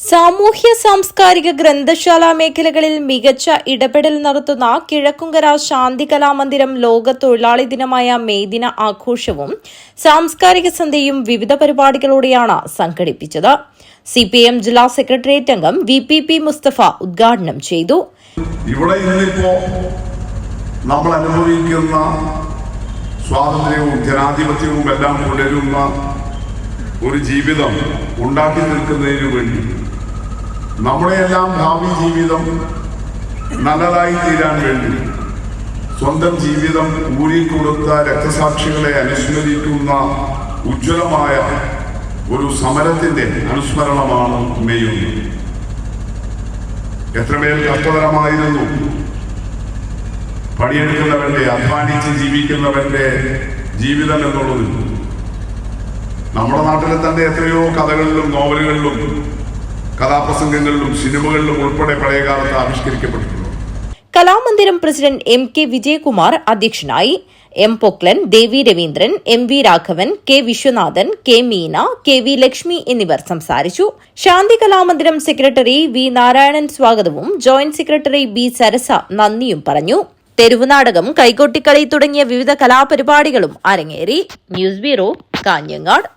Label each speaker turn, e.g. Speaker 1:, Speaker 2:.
Speaker 1: സാമൂഹ്യ സാംസ്കാരിക ഗ്രന്ഥശാല മേഖലകളിൽ മികച്ച ഇടപെടൽ നടത്തുന്ന കിഴക്കുംകര ശാന്തി കലാമന്ദിരം ലോക തൊഴിലാളി ദിനമായ മെയ് ദിന ആഘോഷവും സാംസ്കാരിക സന്ധ്യയും വിവിധ പരിപാടികളോടെയാണ് സംഘടിപ്പിച്ചത്. സിപിഎം ജില്ലാ സെക്രട്ടേറിയറ്റ് അംഗം VPP മുസ്തഫ ഉദ്ഘാടനം ചെയ്തു.
Speaker 2: ഇവിടെ ഇന്നിപ്പോ നമ്മൾ അനുഭവിക്കുന്ന സ്വാതന്ത്ര്യവും ജനാധിപത്യവും എല്ലാം തുടരുന്ന ഒരു ജീവിതം ഉണ്ടാക്കി നിൽക്കുന്നതിനു വേണ്ടി നമ്മുടെയെല്ലാം ഭാവി ജീവിതം നല്ലതായി തീരാൻ വേണ്ടി സ്വന്തം ജീവിതം ഊരിക്കൊടുത്ത രക്തസാക്ഷികളെ അനുസ്മരിക്കുന്ന ഉജ്ജ്വലമായ ഒരു സമരത്തിന്റെ അനുസ്മരണമാണ് മെയ് 1. എത്രമേൽ കഷ്ടതരമായിരുന്നു പണിയെടുക്കുന്നവന്റെ, അധ്വാനിച്ച് ജീവിക്കുന്നവന്റെ ജീവിതം എന്നുള്ളത്. നമ്മുടെ നാട്ടിലെ തന്നെ എത്രയോ കഥകളിലും നോവലുകളിലും കഥാപ്രസംഗങ്ങളിലും സിനിമകളിലും ഉൾപ്പെടെ പഴയകാലത്ത് ആവിഷ്കരിക്കപ്പെട്ടിട്ടുണ്ട്.
Speaker 1: കലാമന്ദിരം പ്രസിഡന്റ് MK വിജയകുമാർ അധ്യക്ഷനായി. M പൊക്ലൻ, ദേവി Raveendran, MV Raghavan, K Viswanathan, K Meena, KV Lakshmi എന്നിവർ സംസാരിച്ചു. ശാന്തി കലാമന്ദിരം സെക്രട്ടറി V നാരായണൻ സ്വാഗതവും ജോയിന്റ് സെക്രട്ടറി B സരസ നന്ദിയും പറഞ്ഞു. തെരുവുനാടകം, കൈകൊട്ടിക്കളി തുടങ്ങിയ വിവിധ കലാപരിപാടികളും അരങ്ങേറി. News bureau, Kanhangad.